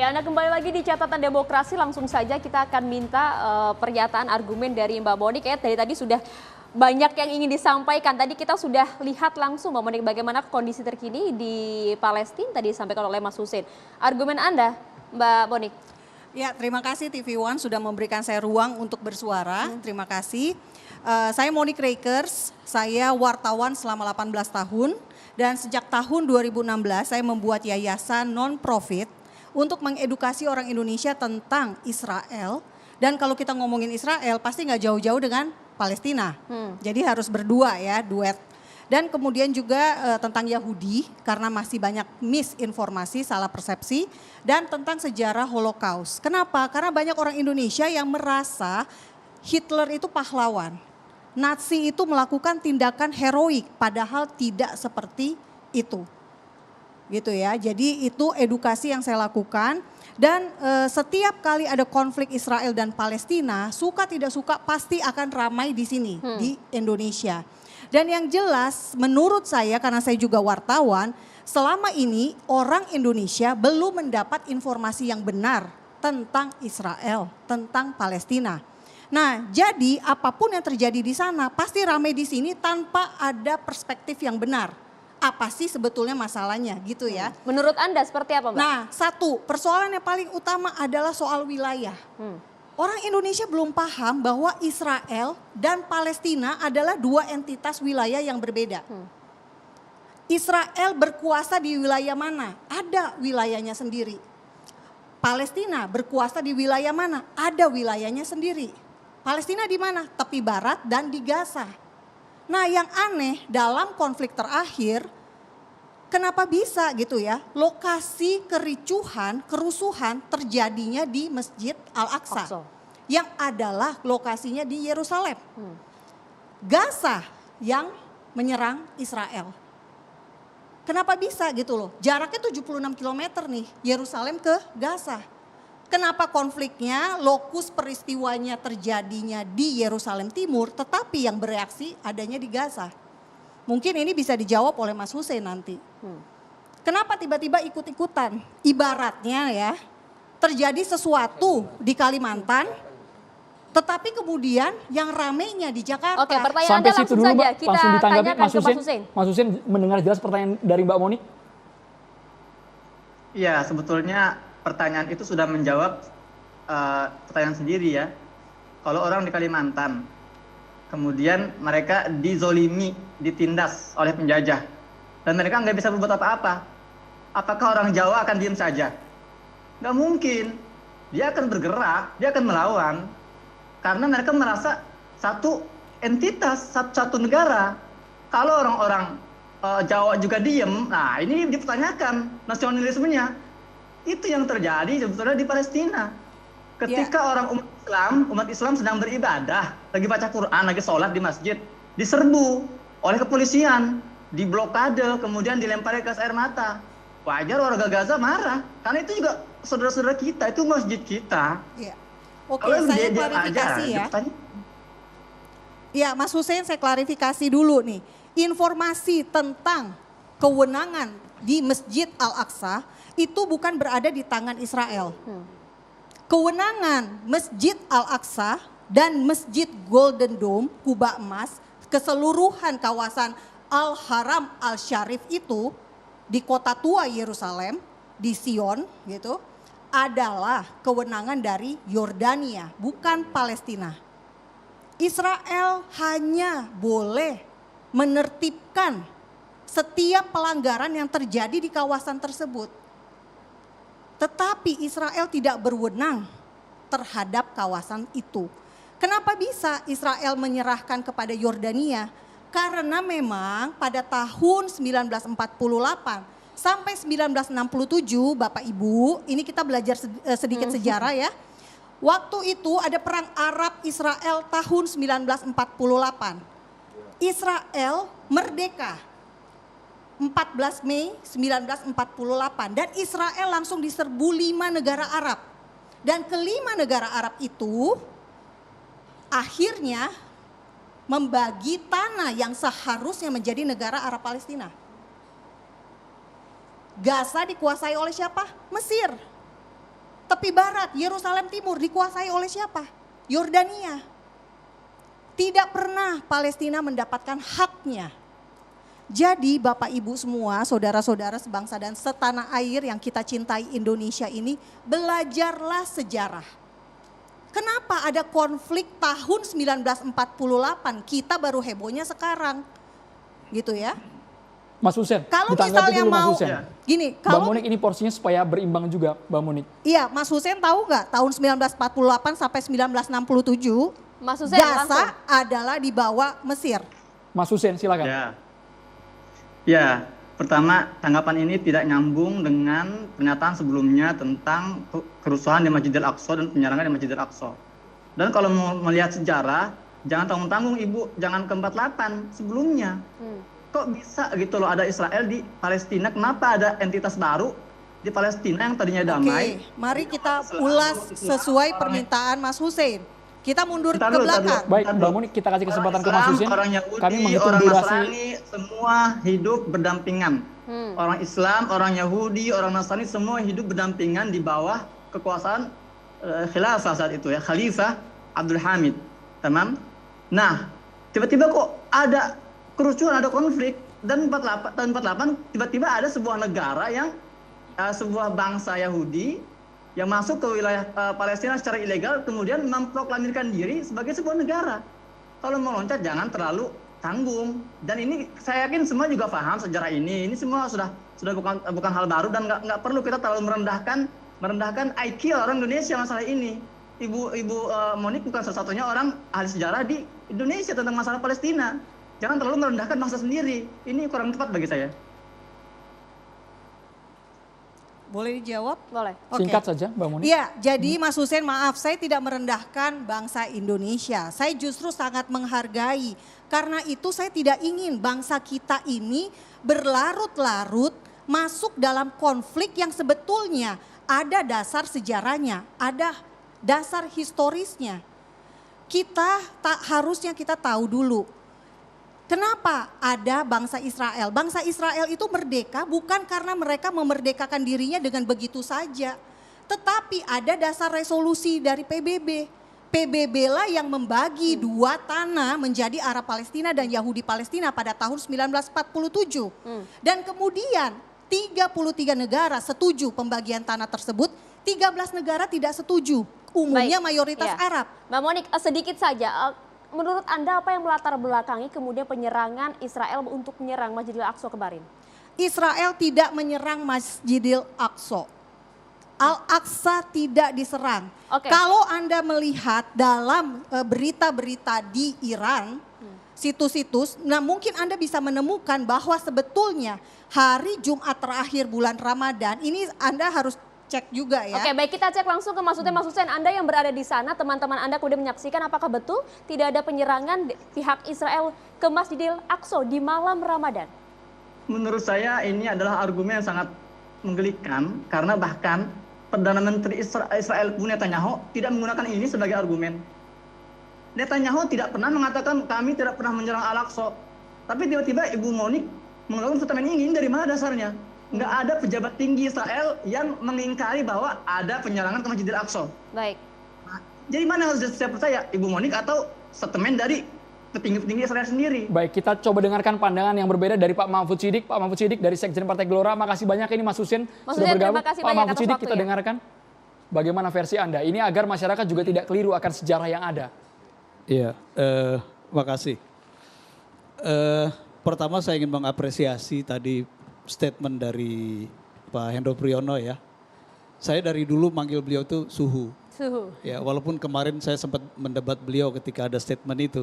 Ya, Anda kembali lagi di catatan demokrasi, langsung saja kita akan minta pernyataan argumen dari Mbak Monik. Dari tadi sudah banyak yang ingin disampaikan. Tadi kita sudah lihat langsung Mbak Monik bagaimana kondisi terkini di Palestina tadi disampaikan oleh Mas Hussein. Argumen Anda, Mbak Monik. Ya, terima kasih TV One sudah memberikan saya ruang untuk bersuara. Terima kasih. Saya Monik Rakers, saya wartawan selama 18 tahun. Dan sejak tahun 2016 saya membuat yayasan non-profit untuk mengedukasi orang Indonesia tentang Israel. Dan kalau kita ngomongin Israel pasti nggak jauh-jauh dengan Palestina. Jadi harus berdua ya, duet. Dan kemudian juga tentang Yahudi karena masih banyak misinformasi, salah persepsi. Dan tentang sejarah Holocaust. Kenapa? Karena banyak orang Indonesia yang merasa Hitler itu pahlawan. Nazi itu melakukan tindakan heroik padahal tidak seperti itu. Gitu ya, jadi itu edukasi yang saya lakukan dan setiap kali ada konflik Israel dan Palestina, suka tidak suka pasti akan ramai di sini, di Indonesia. Dan yang jelas menurut saya karena saya juga wartawan, selama ini orang Indonesia belum mendapat informasi yang benar tentang Israel, tentang Palestina. Nah, jadi apapun yang terjadi di sana pasti ramai di sini tanpa ada perspektif yang benar. Apa sih sebetulnya masalahnya gitu ya. Menurut Anda seperti apa Mbak? Nah, satu persoalan yang paling utama adalah soal wilayah. Orang Indonesia belum paham bahwa Israel dan Palestina adalah dua entitas wilayah yang berbeda. Israel berkuasa di wilayah mana? Ada wilayahnya sendiri. Palestina berkuasa di wilayah mana? Ada wilayahnya sendiri. Palestina di mana? Tepi barat dan di Gaza. Nah, yang aneh dalam konflik terakhir, kenapa bisa gitu ya, lokasi kericuhan, kerusuhan terjadinya di Masjid Al-Aqsa. Yang adalah lokasinya di Yerusalem. Gaza yang menyerang Israel. Kenapa bisa gitu loh, jaraknya 76 km nih, Yerusalem ke Gaza. Kenapa konfliknya, lokus peristiwanya terjadinya di Yerusalem Timur, tetapi yang bereaksi adanya di Gaza? Mungkin ini bisa dijawab oleh Mas Hussein nanti. Kenapa tiba-tiba ikut-ikutan? Ibaratnya ya, terjadi sesuatu di Kalimantan, tetapi kemudian yang ramenya di Jakarta. Oke, pertanyaan Sampai Anda situ langsung dulu saja Mbak, kita langsung ditanggapi tanyakan Mas ke Mas Hussein. Hussein. Mas Hussein mendengar jelas pertanyaan dari Mbak Monik? Iya, sebetulnya pertanyaan itu sudah menjawab pertanyaan sendiri ya. Kalau orang di Kalimantan, kemudian mereka dizolimi, ditindas oleh penjajah, dan mereka nggak bisa berbuat apa-apa. Apakah orang Jawa akan diam saja? Nggak mungkin. Dia akan bergerak, dia akan melawan. Karena mereka merasa satu entitas, satu negara. Kalau orang-orang Jawa juga diem, nah ini dipertanyakan nasionalismenya. Itu yang terjadi sebetulnya di Palestina. Ketika orang umat Islam sedang beribadah, lagi baca Quran, lagi sholat di masjid, diserbu oleh kepolisian, diblokade, kemudian dilempari gas air mata. Wajar warga Gaza marah, karena itu juga saudara-saudara kita, itu masjid kita. Iya. Oke, Kalau saya dia klarifikasi aja, ya. Ya, Mas Hussein saya klarifikasi dulu nih. Informasi tentang kewenangan di Masjid Al-Aqsa itu bukan berada di tangan Israel. Kewenangan Masjid Al-Aqsa dan Masjid Golden Dome, Kubah Emas, keseluruhan kawasan Al-Haram Al-Syarif itu di kota tua Yerusalem, di Sion gitu, adalah kewenangan dari Yordania, bukan Palestina. Israel hanya boleh menertibkan setiap pelanggaran yang terjadi di kawasan tersebut. Tetapi Israel tidak berwenang terhadap kawasan itu. Kenapa bisa Israel menyerahkan kepada Yordania? Karena memang pada tahun 1948 sampai 1967 Bapak Ibu, ini kita belajar sedikit sejarah ya. Waktu itu ada perang Arab Israel tahun 1948. Israel merdeka 14 Mei 1948 dan Israel langsung diserbu 5 negara Arab. Dan kelima negara Arab itu akhirnya membagi tanah yang seharusnya menjadi negara Arab Palestina. Gaza dikuasai oleh siapa? Mesir. Tepi barat, Yerusalem Timur dikuasai oleh siapa? Yordania. Tidak pernah Palestina mendapatkan haknya. Jadi Bapak Ibu semua, saudara-saudara sebangsa dan setanah air yang kita cintai Indonesia ini, belajarlah sejarah. Kenapa ada konflik tahun 1948, kita baru hebohnya sekarang. Gitu ya. Mas Hussein, Kalau ditanggapi misalnya dulu Mas mau, Hussein. gini, Mbak kalau Monik ini porsinya supaya berimbang juga, Mbak Monik. iya, Mas Hussein tahu nggak tahun 1948 sampai 1967 Mas Hussein Gaza langsung. adalah di bawah Mesir. Mas Hussein silakan. Ya, pertama tanggapan ini tidak nyambung dengan pernyataan sebelumnya tentang kerusuhan di Masjidil Aqsa dan penyerangan di Masjidil Aqsa. Dan kalau mau melihat sejarah, jangan tanggung-tanggung Ibu, jangan ke 48 sebelumnya. Kok bisa gitu loh ada Israel di Palestina, kenapa ada entitas baru di Palestina yang tadinya damai? Oke, mari kita ulas sesuai permintaan Mas Hussein. Kita mundur Ntar ke dulu, ntar belakang. dulu. Baik, Mbak Monik kita kasih kesempatan ke Mas Hussein. Orang Yahudi, Kami menghitung orang durasi. Nasrani, semua hidup berdampingan. Orang Islam, orang Yahudi, orang Nasrani semua hidup berdampingan di bawah kekuasaan khilafah saat itu ya, Khalifah Abdul Hamid. Tamam? Nah, tiba-tiba kok ada kerusuhan, ada konflik dan tahun 48 tiba-tiba ada sebuah negara yang sebuah bangsa Yahudi yang masuk ke wilayah Palestina secara ilegal kemudian memproklamirkan diri sebagai sebuah negara. Kalau mau loncat jangan terlalu tanggung. Dan ini saya yakin semua juga paham sejarah ini. Ini semua sudah bukan hal baru dan nggak perlu kita terlalu merendahkan IQ orang Indonesia masalah ini. Ibu Monik bukan satu-satunya orang ahli sejarah di Indonesia tentang masalah Palestina. Jangan terlalu merendahkan bangsa sendiri. Ini kurang tepat bagi saya. Boleh dijawab? Boleh. Oke. Singkat saja Mbak Monik. Iya, jadi Mas Hussein maaf saya tidak merendahkan bangsa Indonesia. Saya justru sangat menghargai. Karena itu saya tidak ingin bangsa kita ini berlarut-larut masuk dalam konflik yang sebetulnya ada dasar sejarahnya, ada dasar historisnya. Harusnya kita tahu dulu. Kenapa ada bangsa Israel? Bangsa Israel itu merdeka bukan karena mereka memerdekakan dirinya dengan begitu saja. Tetapi ada dasar resolusi dari PBB. PBB lah yang membagi dua tanah menjadi Arab Palestina dan Yahudi Palestina pada tahun 1947. Dan kemudian 33 negara setuju pembagian tanah tersebut, 13 negara tidak setuju. Umumnya Baik, mayoritas iya. Arab. Mbak Monik, sedikit saja. Menurut Anda apa yang melatar belakangi kemudian penyerangan Israel untuk menyerang Masjidil Aqsa kemarin? Israel tidak menyerang Masjidil Aqsa. Al-Aqsa tidak diserang. Oke. Kalau Anda melihat dalam berita-berita di Iran, situs-situs, nah mungkin Anda bisa menemukan bahwa sebetulnya hari Jumat terakhir bulan Ramadan, ini Anda harus cek juga ya. Oke, baik, kita cek langsung ke Mas Hussein. Mas Hussein, Anda yang berada di sana, teman-teman Anda kemudian menyaksikan apakah betul tidak ada penyerangan pihak Israel ke Masjidil Aqsa di malam Ramadan? Menurut saya ini adalah argumen yang sangat menggelikan karena bahkan Perdana Menteri Israel pun Netanyahu tidak menggunakan ini sebagai argumen. Netanyahu tidak pernah mengatakan kami tidak pernah menyerang Al-Aqsa. Tapi tiba-tiba Ibu Monik mengeluarkan statement ini dari mana dasarnya? Nggak ada pejabat tinggi Israel yang mengingkari bahwa ada penyerangan ke Masjidil Aqsa. Baik. Nah, jadi mana harus saya percaya, Ibu Monik atau statement dari petinggi-petinggi Israel sendiri? Baik, kita coba dengarkan pandangan yang berbeda dari Pak Mahfud Siddiq. Pak Mahfud Siddiq dari Sekjen Partai Gelora. Makasih banyak ini Mas Hussein Mas sudah Hussein, bergabung. terima kasih Pak banyak Mahfud atas Siddiq kita waktunya. dengarkan bagaimana versi Anda. Ini agar masyarakat juga tidak keliru akan sejarah yang ada. Iya, makasih. Pertama saya ingin mengapresiasi tadi statement dari Pak Hendro Priyono ya. Saya dari dulu manggil beliau tuh suhu. Suhu. Ya, walaupun kemarin saya sempat mendebat beliau ketika ada statement itu.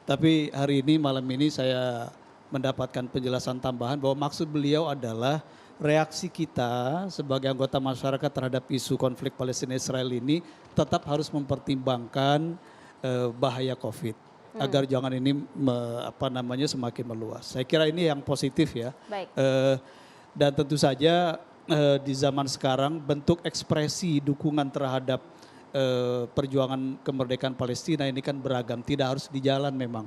Tapi hari ini malam ini saya mendapatkan penjelasan tambahan bahwa maksud beliau adalah reaksi kita sebagai anggota masyarakat terhadap isu konflik Palestina Israel ini tetap harus mempertimbangkan bahaya Covid agar jangan ini semakin meluas. Saya kira ini yang positif ya. Baik. Dan tentu saja di zaman sekarang bentuk ekspresi dukungan terhadap perjuangan kemerdekaan Palestina ini kan beragam, tidak harus di jalan memang.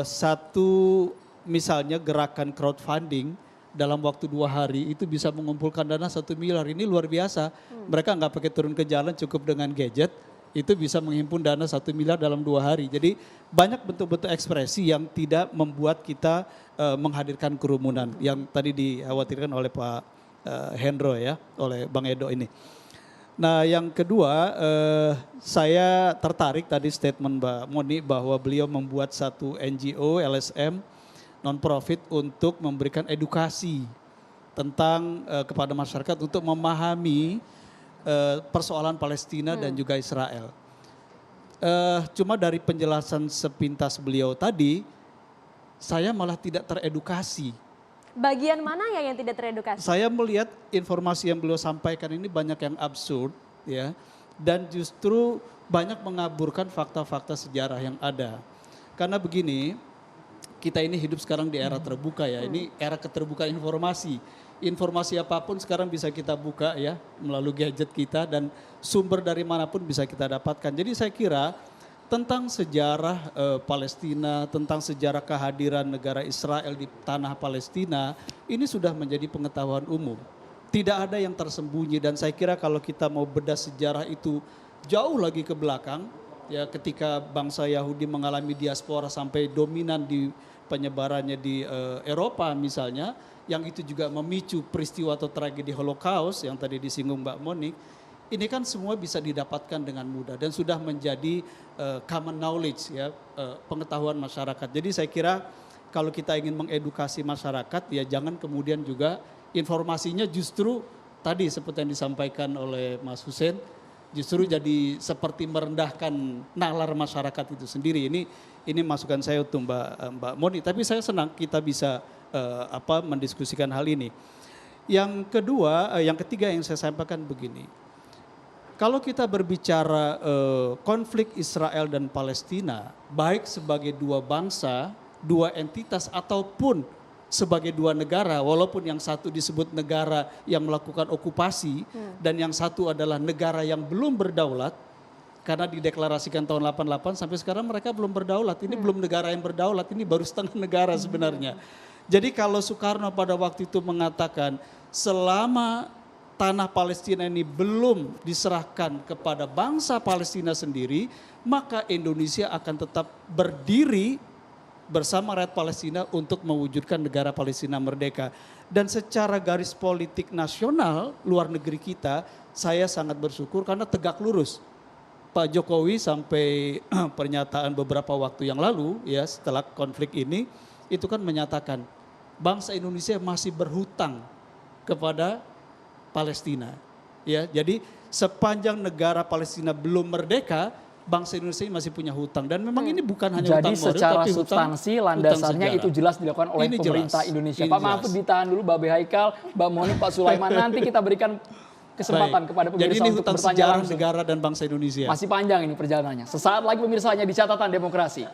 Satu misalnya gerakan crowdfunding dalam waktu 2 hari itu bisa mengumpulkan dana 1 miliar. Ini luar biasa. Mereka nggak pakai turun ke jalan, cukup dengan gadget. Itu bisa menghimpun dana 1 miliar dalam 2 hari. Jadi banyak bentuk-bentuk ekspresi yang tidak membuat kita menghadirkan kerumunan. Yang tadi dikhawatirkan oleh Pak Hendro ya, oleh Bang Edo ini. Nah yang kedua, saya tertarik tadi statement Mbak Moni bahwa beliau membuat satu NGO, LSM, non-profit untuk memberikan edukasi tentang kepada masyarakat untuk memahami persoalan Palestina dan juga Israel. Cuma dari penjelasan sepintas beliau tadi, saya malah tidak teredukasi. Bagian mana ya yang tidak teredukasi? Saya melihat informasi yang beliau sampaikan ini banyak yang absurd, ya, dan justru banyak mengaburkan fakta-fakta sejarah yang ada. Karena begini, kita ini hidup sekarang di era terbuka ya, ini era keterbukaan informasi. Informasi apapun sekarang bisa kita buka ya melalui gadget kita dan sumber dari manapun bisa kita dapatkan. Jadi saya kira tentang sejarah Palestina, tentang sejarah kehadiran negara Israel di tanah Palestina, ini sudah menjadi pengetahuan umum. Tidak ada yang tersembunyi dan saya kira kalau kita mau bedah sejarah itu jauh lagi ke belakang, ya ketika bangsa Yahudi mengalami diaspora sampai dominan di penyebarannya di Eropa misalnya, yang itu juga memicu peristiwa atau tragedi Holocaust yang tadi disinggung Mbak Monik, ini kan semua bisa didapatkan dengan mudah dan sudah menjadi common knowledge ya, pengetahuan masyarakat. Jadi saya kira kalau kita ingin mengedukasi masyarakat ya jangan kemudian juga informasinya justru tadi seperti yang disampaikan oleh Mas Hussein, justru jadi seperti merendahkan nalar masyarakat itu sendiri. Ini masukan saya untuk Mbak Moni. Tapi saya senang kita bisa mendiskusikan hal ini. Yang kedua, yang ketiga yang saya sampaikan begini. Kalau kita berbicara konflik Israel dan Palestina, baik sebagai dua bangsa, dua entitas ataupun sebagai dua negara, walaupun yang satu disebut negara yang melakukan okupasi dan yang satu adalah negara yang belum berdaulat, karena dideklarasikan tahun 88 sampai sekarang mereka belum berdaulat. Ini belum negara yang berdaulat, ini baru setengah negara sebenarnya. Jadi kalau Soekarno pada waktu itu mengatakan selama tanah Palestina ini belum diserahkan kepada bangsa Palestina sendiri, maka Indonesia akan tetap berdiri bersama rakyat Palestina untuk mewujudkan negara Palestina merdeka. Dan secara garis politik nasional luar negeri kita, saya sangat bersyukur karena tegak lurus. Pak Jokowi sampai pernyataan beberapa waktu yang lalu ya setelah konflik ini itu kan menyatakan bangsa Indonesia masih berhutang kepada Palestina. Ya, jadi sepanjang negara Palestina belum merdeka, bangsa Indonesia masih punya hutang dan memang ini bukan hanya jadi hutang moral secara tapi substansi landasannya itu jelas dilakukan oleh Ini pemerintah jelas. Indonesia. Ini Pak jelas. Mahfud ditahan dulu, Mbak Haikal, Mbak Moni, Pak Sulaiman, nanti kita berikan kesempatan Baik. kepada Jadi pemirsa ini untuk hutang bertanya sejarah langsung. negara dan bangsa Indonesia. Masih panjang ini perjalanannya. Sesaat lagi pemirsa hanya di Catatan Demokrasi.